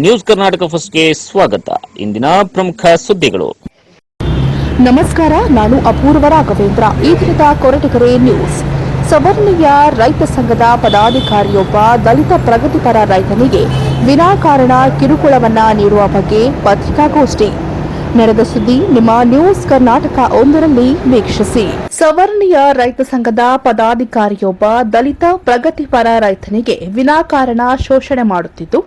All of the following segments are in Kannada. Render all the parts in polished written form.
ನ್ಯೂಸ್ ಕರ್ನಾಟಕ ಫಸ್ಟ್ಗೆ ಸ್ವಾಗತ. ಇಂದಿನ ಪ್ರಮುಖ ಸುದ್ದಿಗಳು. ನಮಸ್ಕಾರ, ನಾನು ಅಪೂರ್ವ ರಾಘವೇಂದ್ರ. ಈ ದಿನದ ಕೊರಟಗೆರೆ ನ್ಯೂಸ್. ಸವರ್ಣೀಯ ರೈತ ಸಂಘದ ಪದಾಧಿಕಾರಿಯೊಬ್ಬ ದಲಿತ ಪ್ರಗತಿಪರ ರೈತನಿಗೆ ವಿನಾಕಾರಣ ಕಿರುಕುಳವನ್ನ ನೀಡುವ ಬಗ್ಗೆ ಪತ್ರಿಕಾಗೋಷ್ಠಿ ನಡೆದ ಸುದ್ದಿ ನಿಮ್ಮ ನ್ಯೂಸ್ ಕರ್ನಾಟಕ 1ರಲ್ಲಿ ವೀಕ್ಷಿಸಿ. ಸವರ್ಣೀಯ ರೈತ ಸಂಘದ ಪದಾಧಿಕಾರಿಯೊಬ್ಬ ದಲಿತ ಪ್ರಗತಿಪರ ರೈತನಿಗೆ ವಿನಾಕಾರಣ ಶೋಷಣೆ ಮಾಡುತ್ತಿದ್ದು,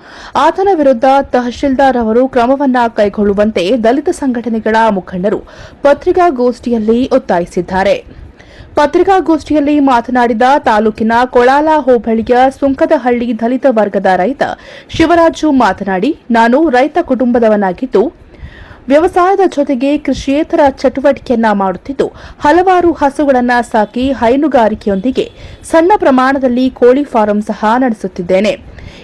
ಆತನ ವಿರುದ್ಧ ತಹಶೀಲ್ದಾರ್ ಅವರು ಕ್ರಮವನ್ನ ಕೈಗೊಳ್ಳುವಂತೆ ದಲಿತ ಸಂಘಟನೆಗಳ ಮುಖಂಡರು ಪತ್ರಿಕಾಗೋಷ್ಠಿಯಲ್ಲಿ ಒತ್ತಾಯಿಸಿದ್ದಾರೆ. ಪತ್ರಿಕಾಗೋಷ್ಠಿಯಲ್ಲಿ ಮಾತನಾಡಿದ ತಾಲೂಕಿನ ಕೊಳಾಲ ಹೋಬಳಿಯ ಸುಂಕದಹಳ್ಳಿ ದಲಿತ ವರ್ಗದ ರೈತ ಶಿವರಾಜು ಮಾತನಾಡಿ, ನಾನು ರೈತ ಕುಟುಂಬದವನಾಗಿದ್ದು ವ್ಯವಸಾಯದ ಜೊತೆಗೆ ಕೃಷಿಯೇತರ ಚಟುವಟಿಕೆಯನ್ನ ಮಾಡುತ್ತಿದ್ದು, ಹಲವಾರು ಹಸುಗಳನ್ನು ಸಾಕಿ ಹೈನುಗಾರಿಕೆಯೊಂದಿಗೆ ಸಣ್ಣ ಪ್ರಮಾಣದಲ್ಲಿ ಕೋಳಿ ಫಾರಂ ಸಹ ನಡೆಸುತ್ತಿದ್ದೇನೆ.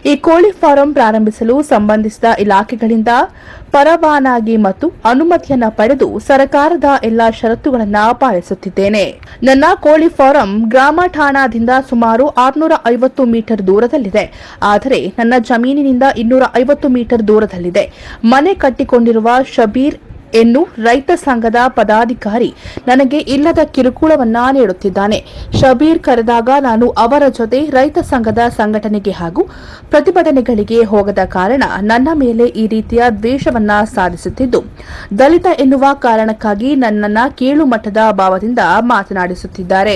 ಈ ಕೋಳಿ ಫಾರಂ ಪ್ರಾರಂಭಿಸಲು ಸಂಬಂಧಿಸಿದ ಇಲಾಖೆಗಳಿಂದ ಪರವಾನಗಿ ಮತ್ತು ಅನುಮತಿಯನ್ನ ಪಡೆದು ಸರ್ಕಾರದ ಎಲ್ಲಾ ಷರತ್ತುಗಳನ್ನು ಪಾಲಿಸುತ್ತಿದ್ದೇನೆ. ನನ್ನ ಕೋಳಿ ಫಾರಂ ಗ್ರಾಮ ಠಾಣಾದಿಂದ ಸುಮಾರು 650 ಮೀಟರ್ ದೂರದಲ್ಲಿದೆ. ಆದರೆ ನನ್ನ ಜಮೀನಿನಿಂದ 250 ಮೀಟರ್ ದೂರದಲ್ಲಿದೆ. ಮನೆ ಕಟ್ಟಿಕೊಂಡಿರುವ ಶಬೀರ್ ಎನ್ನು ರೈತ ಸಂಘದ ಪದಾಧಿಕಾರಿ ನನಗೆ ಇಲ್ಲದ ಕಿರುಕುಳವನ್ನ ನೀಡುತ್ತಿದ್ದಾನೆ. ಶಬೀರ್ ಕರೆದಾಗ ನಾನು ಅವರ ಜೊತೆ ರೈತ ಸಂಘದ ಸಂಘಟನೆಗೆ ಹಾಗೂ ಪ್ರತಿಭಟನೆಗಳಿಗೆ ಹೋಗದ ಕಾರಣ ನನ್ನ ಮೇಲೆ ಈ ರೀತಿಯ ದ್ವೇಷವನ್ನ ಸಾಧಿಸುತ್ತಿದ್ದು, ದಲಿತ ಎನ್ನುವ ಕಾರಣಕ್ಕಾಗಿ ನನ್ನನ್ನ ಕೀಳು ಮಟ್ಟದ ಭಾವದಿಂದ ಮಾತನಾಡಿಸುತ್ತಿದ್ದಾರೆ.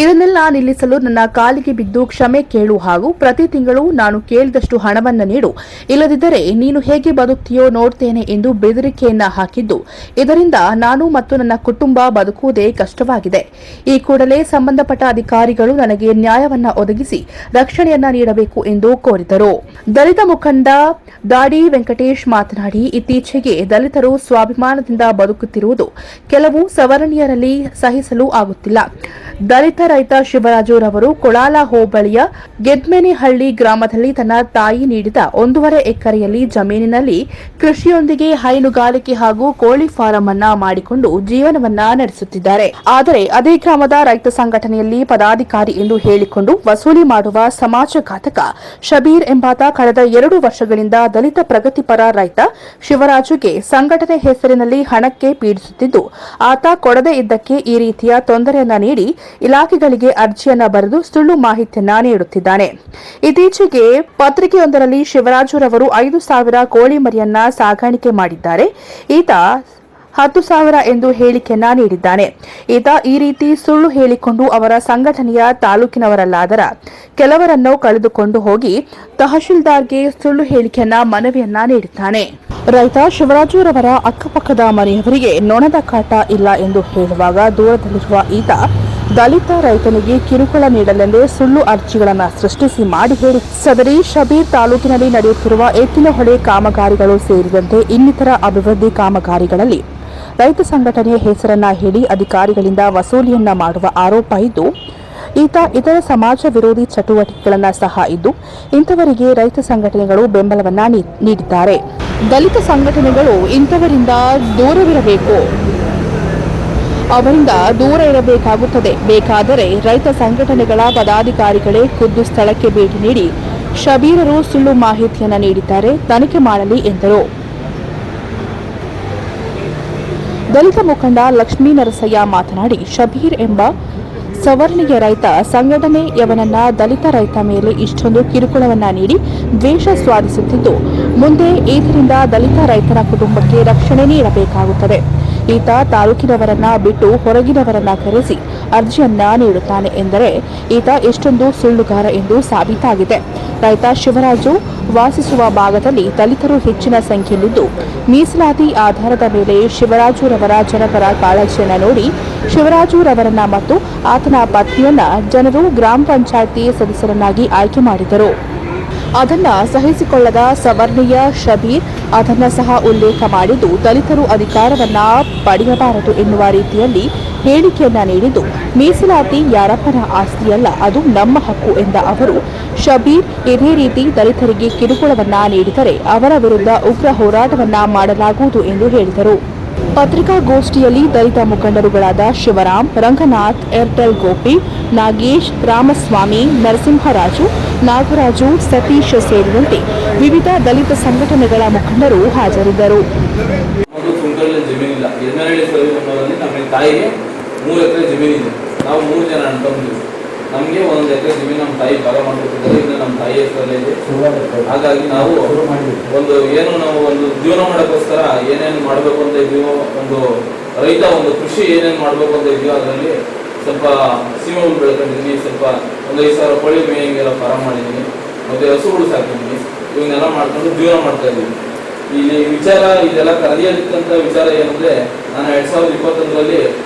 ಇದನ್ನೆಲ್ಲ ನಿಲ್ಲಿಸಲು ನನ್ನ ಕಾಲಿಗೆ ಬಿದ್ದು ಕ್ಷಮೆ ಕೇಳು ಹಾಗೂ ಪ್ರತಿ ತಿಂಗಳು ನಾನು ಕೇಳಿದಷ್ಟು ಹಣವನ್ನು ನೀಡು, ಇಲ್ಲದಿದ್ದರೆ ನೀನು ಹೇಗೆ ಬದುಕ್ತೀಯೋ ನೋಡ್ತೇನೆ ಎಂದು ಬೆದರಿಕೆಯನ್ನ ಹಾಕಿದ್ದು, ಇದರಿಂದ ನಾನು ಮತ್ತು ನನ್ನ ಕುಟುಂಬ ಬದುಕುವುದೇ ಕಷ್ಟವಾಗಿದೆ. ಈ ಕೂಡಲೇ ಸಂಬಂಧಪಟ್ಟ ಅಧಿಕಾರಿಗಳು ನನಗೆ ನ್ಯಾಯವನ್ನ ಒದಗಿಸಿ ರಕ್ಷಣೆಯನ್ನ ನೀಡಬೇಕು ಎಂದು ಕೋರಿದರು. ದಲಿತ ಮುಖಂಡ ದಾಡಿ ವೆಂಕಟೇಶ್ ಮಾತನಾಡಿ, ಇತ್ತೀಚೆಗೆ ದಲಿತರು ಸ್ವಾಭಿಮಾನದಿಂದ ಬದುಕುತ್ತಿರುವುದು ಕೆಲವು ಸವರ್ಣೀಯರಲ್ಲಿ ಸಹಿಸಲು ಆಗುತ್ತಿಲ್ಲ. ದಲಿತ ರೈತ ಶಿವರಾಜುರವರು ಕೊಳಾಲ ಹೋಬಳಿಯ ಗೆದ್ಮೆನಿಹಳ್ಳಿ ಗ್ರಾಮದಲ್ಲಿ ತನ್ನ ತಾಯಿ ನೀಡಿದ 1.5 ಎಕರೆಯಲ್ಲಿ ಜಮೀನಿನಲ್ಲಿ ಕೃಷಿಯೊಂದಿಗೆ ಹೈನುಗಾರಿಕೆ ಹಾಗೂ ಕೋಳಿ ಫಾರಂ ಅನ್ನ ಮಾಡಿಕೊಂಡು ಜೀವನವನ್ನ ನಡೆಸುತ್ತಿದ್ದಾರೆ. ಆದರೆ ಅದೇ ಗ್ರಾಮದ ರೈತ ಸಂಘಟನೆಯಲ್ಲಿ ಪದಾಧಿಕಾರಿ ಎಂದು ಹೇಳಿಕೊಂಡು ವಸೂಲಿ ಮಾಡುವ ಸಮಾಜಘಾತಕ ಶಬೀರ್ ಎಂಬಾತ ಕಳೆದ 2 ವರ್ಷಗಳಿಂದ ದಲಿತ ಪ್ರಗತಿಪರ ರೈತ ಶಿವರಾಜುಗೆ ಸಂಘಟನೆ ಹೆಸರಿನಲ್ಲಿ ಹಣಕ್ಕೆ ಪೀಡಿಸುತ್ತಿದ್ದು, ಆತ ಕೊಡದೇ ಇದ್ದಕ್ಕೆ ಈ ರೀತಿಯ ತೊಂದರೆಯನ್ನ ನೀಡಿ ಇಲಾಖೆಗಳಿಗೆ ಅರ್ಜಿಯನ್ನ ಬರೆದು ಸುಳ್ಳು ಮಾಹಿತಿಯನ್ನ ನೀಡುತ್ತಿದ್ದಾನೆ. ಇತ್ತೀಚೆಗೆ ಪತ್ರಿಕೆಯೊಂದರಲ್ಲಿ ಶಿವರಾಜುರವರು 5,000 ಕೋಳಿ ಮರಿಯನ್ನ ಸಾಗಾಣಿಕೆ ಮಾಡಿದ್ದಾರೆ. ಈತ 10,000 ಎಂದು ಹೇಳಿಕೆಯನ್ನ ನೀಡಿದ್ದಾನೆ. ಈತ ಈ ರೀತಿ ಸುಳ್ಳು ಹೇಳಿಕೊಂಡು ಅವರ ಸಂಘಟನೆಯ ತಾಲೂಕಿನವರಲ್ಲಾದರ ಕೆಲವರನ್ನು ಕಳೆದುಕೊಂಡು ಹೋಗಿ ತಹಶೀಲ್ದಾರ್ಗೆ ಸುಳ್ಳು ಹೇಳಿಕೆಯನ್ನ ಮನವಿಯನ್ನ ನೀಡಿದ್ದಾನೆ. ರೈತ ಶಿವರಾಜುರವರ ಅಕ್ಕಪಕ್ಕದ ಮನೆಯವರಿಗೆ ನೊಣದ ಕಾಟ ಇಲ್ಲ ಎಂದು ಹೇಳುವಾಗ ದೂರದಲ್ಲಿರುವ ಈತ ದಲಿತ ರೈತನಿಗೆ ಕಿರುಕುಳ ನೀಡಲೆಂದೇ ಸುಳ್ಳು ಅರ್ಜಿಗಳನ್ನು ಸೃಷ್ಟಿಸಿ ಮಾಡಿ ಹೇಳಿ ಸದರಿ ಶಬೀರ್ ತಾಲೂಕಿನಲ್ಲಿ ನಡೆಯುತ್ತಿರುವ ಎತ್ತಿನಹೊಳೆ ಕಾಮಗಾರಿಗಳು ಸೇರಿದಂತೆ ಇನ್ನಿತರ ಅಭಿವೃದ್ಧಿ ಕಾಮಗಾರಿಗಳಲ್ಲಿ ರೈತ ಸಂಘಟನೆಯ ಹೆಸರನ್ನ ಹೇಳಿ ಅಧಿಕಾರಿಗಳಿಂದ ವಸೂಲಿಯನ್ನ ಮಾಡುವ ಆರೋಪ ಇದ್ದು, ಈತ ಇತರ ಸಮಾಜ ವಿರೋಧಿ ಚಟುವಟಿಕೆಗಳನ್ನ ಸಹ ಇದ್ದು, ಇಂಥವರಿಗೆ ರೈತ ಸಂಘಟನೆಗಳು ಬೆಂಬಲವನ್ನ ನೀಡಿದ್ದಾರೆ. ದಲಿತ ಸಂಘಟನೆಗಳು ಇಂಥವರಿಂದ ದೂರವಿರಬೇಕು, ಅವರಿಂದ ದೂರ ಇರಬೇಕಾಗುತ್ತದೆ. ಬೇಕಾದರೆ ರೈತ ಸಂಘಟನೆಗಳ ಪದಾಧಿಕಾರಿಗಳೇ ಖುದ್ದು ಸ್ಥಳಕ್ಕೆ ಭೇಟಿ ನೀಡಿ ಶಬೀರರು ಸುಳ್ಳು ಮಾಹಿತಿಯನ್ನು ನೀಡಿದ್ದಾರೆ, ತನಿಖೆ ಮಾಡಲಿ ಎಂದರು. ದಲಿತ ಮುಖಂಡ ಲಕ್ಷ್ಮೀ ನರಸಯ್ಯ ಮಾತನಾಡಿ, ಶಬೀರ್ ಎಂಬ ಸವರ್ಣೀಯ ರೈತ ಸಂಘಟನೆಯವನನ್ನ ದಲಿತ ರೈತ ಮೇಲೆ ಇಷ್ಟೊಂದು ಕಿರುಕುಳವನ್ನ ನೀಡಿ ದ್ವೇಷ ಸ್ವಾದಿಸುತ್ತಿದ್ದು, ಮುಂದೆ ಈತರಿಂದ ದಲಿತ ರೈತರ ಕುಟುಂಬಕ್ಕೆ ರಕ್ಷಣೆ ನೀಡಬೇಕಾಗುತ್ತದೆ. ಈತ ತಾಲೂಕಿನವರನ್ನ ಬಿಟ್ಟು ಹೊರಗಿನವರನ್ನ ಕರೆಸಿ ಅರ್ಜಿಯನ್ನ ನೀಡುತ್ತಾನೆ ಎಂದರೆ ಈತ ಎಷ್ಟೊಂದು ಸುಳ್ಳುಗಾರ ಎಂದು ಸಾಬೀತಾಗಿದೆ. ರೈತ ಶಿವರಾಜು ವಾಸಿಸುವ ಭಾಗದಲ್ಲಿ ದಲಿತರು ಹೆಚ್ಚಿನ ಸಂಖ್ಯೆಯಲ್ಲಿದ್ದು, ಮೀಸಲಾತಿ ಆಧಾರದ ಮೇಲೆ ಶಿವರಾಜುರವರ ಜನಪರ ಕಾಳಜಿಯನ್ನ ನೋಡಿ ಶಿವರಾಜುರವರನ್ನ ಮತ್ತು ಆತನ ಪತ್ನಿಯನ್ನ ಜನರು ಗ್ರಾಮ ಪಂಚಾಯಿತಿ ಸದಸ್ಯರನ್ನಾಗಿ ಆಯ್ಕೆ ಮಾಡಿದರು. ಅದನ್ನ ಸಹಿಸಿಕೊಳ್ಳದ ಸವರ್ಣೀಯ ಶಬೀರ್ ಅದನ್ನ ಸಹ ಉಲ್ಲೇಖ ಮಾಡಿದ್ದು, ದಲಿತರು ಅಧಿಕಾರವನ್ನ ಪಡೆಯಬಾರದು ಎನ್ನುವ ರೀತಿಯಲ್ಲಿ ಹೇಳಿಕೆಯನ್ನ ನೀಡಿದ್ದು, ಮೀಸಲಾತಿ ಯಾರಪ್ಪನ ಆಸ್ತಿಯಲ್ಲ, ಅದು ನಮ್ಮ ಹಕ್ಕು ಎಂದ ಅವರು, ಶಬೀರ್ ಇದೇ ರೀತಿ ದಲಿತರಿಗೆ ಕಿರುಕುಳವನ್ನ ನೀಡಿದರೆ ಅವರ ವಿರುದ್ಧ ಉಗ್ರ ಹೋರಾಟವನ್ನ ಮಾಡಲಾಗುವುದು ಎಂದು ಹೇಳಿದರು. ಪತ್ರಿಕಾಗೋಷ್ಠಿಯಲ್ಲಿ ದಲಿತ ಮುಖಂಡರುಗಳಾದ ಶಿವರಾಮ್, ರಂಗನಾಥ್, ಏರ್ಟೆಲ್ ಗೋಪಿ, ನಾಗೇಶ್, ರಾಮಸ್ವಾಮಿ, ನರಸಿಂಹರಾಜು, ನಾಗರಾಜು, ಸತೀಶ್ ಸೇರಿದಂತೆ ವಿವಿಧ ದಲಿತ ಸಂಘಟನೆಗಳ ಮುಖಂಡರು ಹಾಜರಿದ್ದರು. ಜಮೀನಿಲ್ಲ. ಯಜಮಾನಹಳ್ಳಿ ಸರ್ವೆ ನಮ್ಮ ತಾಯಿಗೆ 3 ಎಕರೆ ಜಮೀನಿದೆ. ನಾವು 3 ಜನ ಅಣ್ಣ ತಮ್ಮಂದಿರು. ನಮಗೆ 1 ಎಕರೆ ಜಮೀನು ನಮ್ಮ ತಾಯಿ ಭಾಗ ಮಾಡಿಕೊಟ್ಟಿದ್ದಾರೆ. ಇನ್ನು ನಮ್ಮ ತಾಯಿ ಹೆಸರಲ್ಲೇ ಇದೆ. ಹಾಗಾಗಿ ನಾವು ಒಂದು ಜೀವನ ಮಾಡೋಕ್ಕೋಸ್ಕರ ಏನೇನು ಮಾಡಬೇಕು ಅಂತ ಇದೀವೋ, ಒಂದು ರೈತ ಒಂದು ಕೃಷಿ ಏನೇನು ಮಾಡಬೇಕು ಅಂತ ಇದೆಯೋ ಅದರಲ್ಲಿ ಸ್ವಲ್ಪ ಸೀಮೆಗಳು ಬೆಳ್ಕೊಂಡಿದ್ದೀನಿ, ಸ್ವಲ್ಪ 5,000 ಕೋಳಿ ಮೇಯಂಗೆಲ್ಲ ಫಾರಂ ಮಾಡಿದ್ದೀನಿ, ಮತ್ತು ಹಸುಗಳು ಸಾಕಿದ್ದೀನಿ. ಇವನ್ನೆಲ್ಲ ಮಾಡ್ಕೊಂಡು ಜೀವನ ಮಾಡ್ತಾ ಇದ್ದೀವಿ. ಇಲ್ಲಿ ವಿಚಾರ ಇದೆಲ್ಲ ಕರೆದಿರ್ತಕ್ಕಂಥ ವಿಚಾರ ಏನಂದರೆ, ನಾನು 2021ರಲ್ಲಿ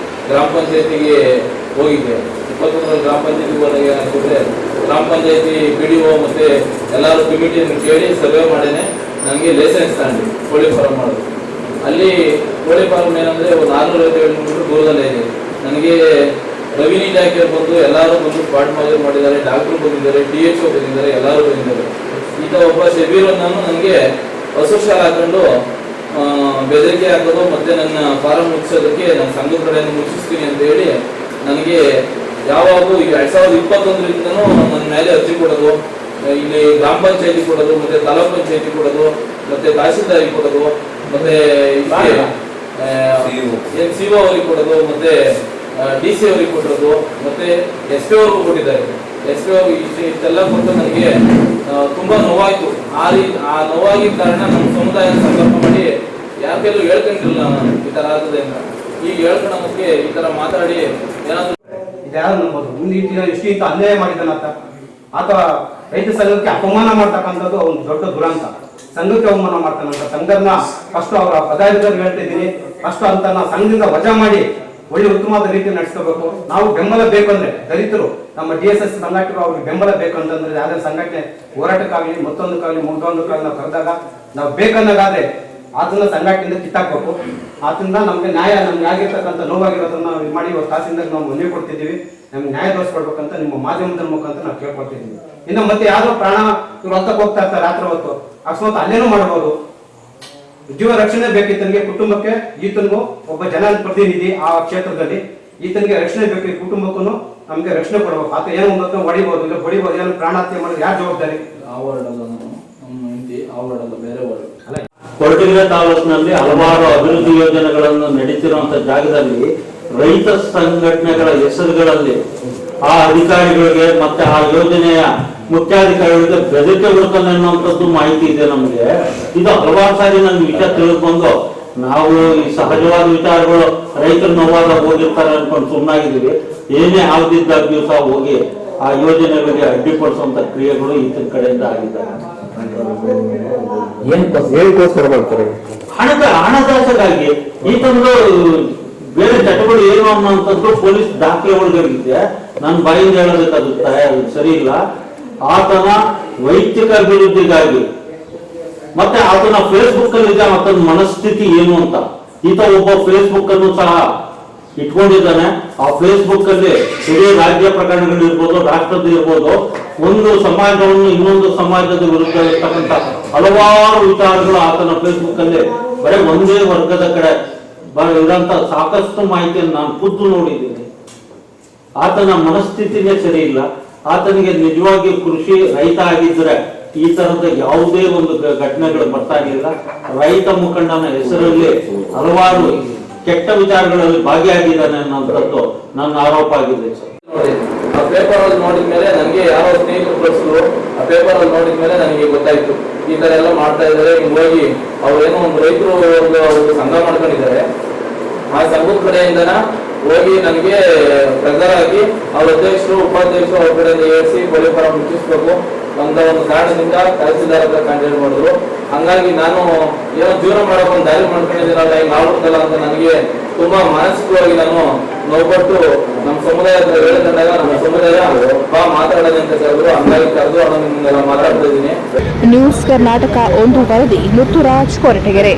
ಗ್ರಾಮ ಪಂಚಾಯತಿಗೆ ಹೋಗಿದ್ದೆ. 21ರಲ್ಲಿ ಗ್ರಾಮ ಪಂಚಾಯತಿಗೆ ಹೋದಾಗ ಏನಾಗ್ತದೆ, ಗ್ರಾಮ ಪಂಚಾಯತಿ PDO ಮತ್ತು ಎಲ್ಲರೂ ಕಮಿಟಿಯನ್ನು ಕೇಳಿ ಸರ್ವೆ ಮಾಡೇನೆ ನನಗೆ ಲೈಸೆನ್ಸ್ ತಗೊಂಡು ಕೋಳಿ ಫಾರಂ ಮಾಡೋದು. ಅಲ್ಲಿ ಕೋಳಿ ಫಾರಂ ಏನಂದರೆ ಒಂದು 450 ಮೀಟರ್ ದೂರದಲ್ಲೇ ಇದೆ. ನನಗೆ ರೆವಿನ್ಯೂ ಇಲಾಖೆ ಬಂದು ಎಲ್ಲರೂ ಬಂದು ಸ್ಪಾಟ್ ಮಾಡಿದ್ದಾರೆ, ಡಾಕ್ಟ್ರು ಬಂದಿದ್ದಾರೆ, DHO ಬಂದಿದ್ದಾರೆ, ಎಲ್ಲರೂ ಬಂದಿದ್ದಾರೆ. ಈಗ ಒಬ್ಬ ಶಬೀರ್ ನಾನು ನನಗೆ ಹಸು ಶಾಲೆ ಹಾಕೊಂಡು ಬೆದರಿಕೆ ಹಾಕೋದು ಮತ್ತು ನನ್ನ ಫಾರಂ ಮುಗಿಸೋದಕ್ಕೆ ನನ್ನ ಸಂಘದ ಕಡೆಯನ್ನು ಮುಗಿಸ್ತೀನಿ ಅಂತ ಹೇಳಿ ನನಗೆ ಯಾವಾಗೂ 2021ರಿಂದನೂ ನನ್ನ ಮೇಲೆ ಅರ್ಜಿ ಕೊಡೋದು, ಇಲ್ಲಿ ಗ್ರಾಮ ಪಂಚಾಯತಿ ಕೊಡೋದು, ಮತ್ತು ತಾಲೂಕ್ ಪಂಚಾಯತಿ ಕೊಡೋದು, ಮತ್ತು ತಹಸೀಲ್ದಾರಿಗೆ ಕೊಡೋದು, ಮತ್ತು CO ಅವರಿಗೆ ಕೊಡೋದು, ಮತ್ತು DC ಅವರಿಗೆ ಕೊಟ್ಟಿರೋದು, ಮತ್ತು SP ಅವ್ರಿಗೂ ಕೊಟ್ಟಿದ್ದಾರೆ. SP ಇಷ್ಟೆಲ್ಲ ಕೊಟ್ಟು ನನಗೆ ತುಂಬ ನೋವಾಯಿತು. ಆ ನೋವಾಗಿದ್ದ ಕಾರಣ ನಮ್ಮ ಸಮುದಾಯ ಸಂಪರ್ಕ ಮಾಡಿ ಯಾಕೆಲ್ಲೂ ಹೇಳ್ಕೊಂಡಿರಲಿಲ್ಲ ನಾನು ಈ ಥರ ಆಗ್ತದೆ ಅಂತ. ಈಗ ಹೇಳ್ಕೊಳಕ್ಕೆ ಈ ಥರ ಮಾತಾಡಿ ಏನಾದರೂ ಯಾರು ನಂಬೋದು ಮುಂದೆ ಎಷ್ಟು ಇಂತ ಅನ್ಯಾಯ ಮಾಡಿದ್ದಾನಂತ ಆತ ರೈತ ಸಂಘಕ್ಕೆ ಅಪಮಾನ ಮಾಡ್ತಕ್ಕಂಥದ್ದು ಒಂದು ದೊಡ್ಡ ದುರಂತ. ಸಂಘಕ್ಕೆ ಅವಮಾನ ಮಾಡ್ತಾನಂತ. ಸಂಘದನ್ನ ಫಸ್ಟ್ ಅವರ ಪದಾಧಿಕಾರಿ ಹೇಳ್ತಾ ಇದ್ದೀನಿ, ಫಸ್ಟ್ ಅಂತ ನಾವು ಸಂಘದಿಂದ ವಜಾ ಮಾಡಿ ಒಳ್ಳೆ ಉತ್ತಮವಾದ ರೀತಿ ನಡೆಸ್ಕೋಬೇಕು. ನಾವು ಬೆಂಬಲ ಬೇಕಂದ್ರೆ ದಲಿತರು ನಮ್ಮ DSS ಸಂಘಟಕರು ಅವ್ರಿಗೆ ಬೆಂಬಲ ಬೇಕಂತಂದ್ರೆ ಯಾವುದೇ ಸಂಘಟನೆ ಹೋರಾಟಕ್ಕಾಗಲಿ ಮತ್ತೊಂದಕ್ಕಾಗಲಿ ನಾವು ಕರೆದಾಗ ನಾವು ಬೇಕನ್ನೋದಾದ್ರೆ ಆತನ ಸಂಘಟನೆಯಿಂದ ಕಿತ್ತಾಕ್ಬೇಕು. ಆತನಿಂದ ನಮ್ಗೆ ಆಗಿರ್ತಕ್ಕಂಥ ನೋವಾಗಿರೋದನ್ನ ನಾವು ಇದು ಮಾಡಿ ಇವತ್ತು ತಹಸೀಲ್ದಾರ್ ನಾವು ಮನವಿ ಕೊಡ್ತಿದ್ದೀವಿ. ನಮ್ಗೆ ನ್ಯಾಯ ತೋರಿಸ್ಕೊಡ್ಬೇಕಂತ ನಿಮ್ಮ ಮಾಧ್ಯಮದ ಮುಖಾಂತರ ನಾವು ಕೇಳ್ಕೊಳ್ತಿದ್ದೀವಿ. ಇನ್ನು ಮತ್ತೆ ಯಾವ್ದೋ ಪ್ರಾಣ ಇವ್ರು ಹೊತ್ತಕ್ಕೆ ಹೋಗ್ತಾ ಇರ್ತಾರೆ ರಾತ್ರಿ ಹೊತ್ತು, ಅಕಸ್ಮಾತ್ ಅಲ್ಲೇನೂ ಮಾಡ್ಬೋದು. ಜೀವ ರಕ್ಷಣೆ ಬೇಕು ಈತನಿಗೆ, ಕುಟುಂಬಕ್ಕೆ. ಈತನಿಗೂ ಒಬ್ಬ ಜನಪ್ರತಿನಿಧಿ ಆ ಕ್ಷೇತ್ರದಲ್ಲಿ ಈತನಿಗೆ ರಕ್ಷಣೆ ಬೇಕು. ಈ ಕುಟುಂಬಕ್ಕೂ ನಮ್ಗೆ ರಕ್ಷಣೆ ಕೊಡ್ಬೇಕು. ಆತ ಏನೋ ಒಂದು ಹೊಡಿಬೋದು, ಇಲ್ಲ ಹೊಡಿಬೋದು, ಏನೋ ಪ್ರಾಣಹತ್ಯೆ ಮಾಡೋದು ಯಾರು ಜವಾಬ್ದಾರಿ? ಬೇರೆ ಕೊರಟಗೆರೆ ತಾಲೂಕಿನಲ್ಲಿ ಹಲವಾರು ಅಭಿವೃದ್ಧಿ ಯೋಜನೆಗಳನ್ನು ನಡೀತಿರುವಂತಹ ಜಾಗದಲ್ಲಿ ರೈತ ಸಂಘಟನೆಗಳ ಹೆಸರುಗಳಲ್ಲಿ ಆ ಅಧಿಕಾರಿಗಳಿಗೆ ಮತ್ತೆ ಆ ಯೋಜನೆಯ ಮುಖ್ಯಾಧಿಕಾರಿಗಳಿಗೆ ಬೆದರಿಕೆ ಬಿಡ್ತಾನೆ ಅನ್ನುವಂಥದ್ದು ಮಾಹಿತಿ ಇದೆ ನಮಗೆ. ಇದು ಹಲವಾರು ಸಾರಿ ನನ್ನ ವಿಷಯ ತಿಳಿದುಕೊಂಡು ನಾವು ಈ ಸಹಜವಾದ ವಿಚಾರಗಳು ರೈತರ ನೋವಾಗ ಹೋಗಿರ್ತಾರೆ ಅನ್ಕೊಂಡು ಸುಮ್ಮನಾಗಿದ್ದೀವಿ. ಏನೇ ಆಗದಿದ್ದಾಗ್ಯೂ ಸಹ ಹೋಗಿ ಆ ಯೋಜನೆಗಳಿಗೆ ಅಡ್ಡಿಪಡಿಸುವಂತ ಕ್ರಿಯೆಗಳು ಈತನ ಕಡೆಯಿಂದ ಆಗಿದ್ದಾರೆ. ಹಣದಾಸೆಗಾಗಿ ಈತಂದು ಬೇರೆ ಚಟಗಳು ಏನು ಅನ್ನುವಂಥದ್ದು ಪೊಲೀಸ್ ದಾಖಲೆ ಒಳಗಿದೆ. ನನ್ನ ಬಾಯಿಂದ ಹೇಳೋದಕ್ಕೆ ಅದು ಸರಿ ಇಲ್ಲ. ಆತನ ವೈಯಕ್ತಿಕ ಅಭಿವೃದ್ಧಿಗಾಗಿ ಮತ್ತೆ ಆತನ ಫೇಸ್ಬುಕ್ ಅಲ್ಲಿ ಇದೆ ಆತನ ಮನಸ್ಥಿತಿ ಏನು ಅಂತ. ಈತ ಒಬ್ಬ ಫೇಸ್ಬುಕ್ ಅನ್ನು ಸಹ ಇಟ್ಕೊಂಡಿದ್ದಾನೆ. ಆ ಫೇಸ್ಬುಕ್ ಅಲ್ಲಿ ಇಡೀ ರಾಜ್ಯ ಪ್ರಕರಣಗಳು ಇರ್ಬೋದು, ರಾಷ್ಟ್ರದ್ದು ಇರ್ಬೋದು, ಒಂದು ಸಮಾಜವನ್ನು ಇನ್ನೊಂದು ಸಮಾಜದ ವಿರುದ್ಧ ಇರ್ತಕ್ಕಂಥ ಹಲವಾರು ವಿಚಾರಗಳು ಆತನ ಫೇಸ್ಬುಕ್ ಅಲ್ಲಿ ಬರೀ ಒಂದೇ ವರ್ಗದ ಕಡೆ ಇರೋಂಥ ಸಾಕಷ್ಟು ಮಾಹಿತಿಯನ್ನು ನಾನು ಖುದ್ದು ನೋಡಿದ್ದೀನಿ. ಆತನ ಮನಸ್ಥಿತಿನೇ ಸರಿ ಇಲ್ಲ. ಆತನಿಗೆ ನಿಜವಾಗಿ ಕೃಷಿ ರೈತ ಆಗಿದ್ರೆ ಈ ತರದ ಯಾವುದೇ ಒಂದು ಘಟನೆಗಳು ಬರ್ತಾ ಇರಲಿಲ್ಲ. ರೈತ ಮುಖಂಡನ ಹೆಸರಲ್ಲಿ ಹಲವಾರು ಕೆಟ್ಟ ವಿಚಾರಗಳಲ್ಲಿ ಭಾಗಿಯಾಗಿದ್ದಾನೆ ಅನ್ನೋಂಥದ್ದು ನನ್ನ ಆರೋಪ ಆಗಿದೆ ಸರ್. ಆ ಪೇಪರ್ ಅಲ್ಲಿ ನೋಡಿದ ಮೇಲೆ ನನಗೆ ಯಾರೋ ಸ್ನೇಹಿತರು ಕಳಿಸಿದ್ರು. ಆ ಪೇಪರ್ ಅಲ್ಲಿ ನೋಡಿದ ಮೇಲೆ ನನಗೆ ಗೊತ್ತಾಯ್ತು ಈ ತರ ಎಲ್ಲ ಮಾಡ್ತಾ ಇದ್ದಾರೆ. ಹೋಗಿ ಅವ್ರೇನೋ ಒಂದು ರೈತರು ಒಂದು ಸಂಘ ಮಾಡ್ಕೊಂಡಿದ್ದಾರೆ. ಆ ಸಂಘದ ಕಡೆಯಿಂದನ ಹೋಗಿ ನನಗೆ ಪ್ರೆಸರ್ ಆಗಿ ಅವ್ರ ಅಧ್ಯಕ್ಷರು ಉಪಾಧ್ಯಕ್ಷರು ಅವ್ರ ಕಡೆಯಿಂದ ಏರಿಸಿ ಕೋಳಿ ಫಾರಂ ಮುಚ್ಚಿಸ್ಬೇಕು ಅಂತ ಒಂದು ಕಾರಣದಿಂದ ತಹಸೀಲ್ದಾರ್ ಹತ್ರ ಕಾಂಟ್ಯಾಕ್ಟ್ ಮಾಡಿದ್ರು. ಹಂಗಾಗಿ ನಾನು ಏನೋ ಜೀವನ ಮಾಡೋಕೆ ಒಂದು ದಾರಿ ಮಾಡ್ಕೊಂಡಿದ್ದೀನಲ್ಲ, ಈಗ ಆಗುತ್ತಲ್ಲ ಅಂತ ನನಗೆ ತುಂಬಾ ಮಾನಸಿಕವಾಗಿ ನಾನು ನೋವುಪಟ್ಟು ನಮ್ಮ ಸಮುದಾಯ ಹತ್ರ ಹೇಳಿಕೊಂಡಾಗ ನಮ್ಮ ಸಮುದಾಯ ಬಾ ಮಾತಾಡೋದು ಅಂತ ಕರೆದ್ರು. ಹಂಗಾಗಿ ಕರೆದು ನಿಮ್ಮೆಲ್ಲ ಮಾತಾಡ್ತಾ ಇದ್ದೀನಿ. ನ್ಯೂಸ್ ಕರ್ನಾಟಕ 1 ವರದಿ ಮುತ್ತುರಾಜ್, ಕೊರಟಗೆರೆ.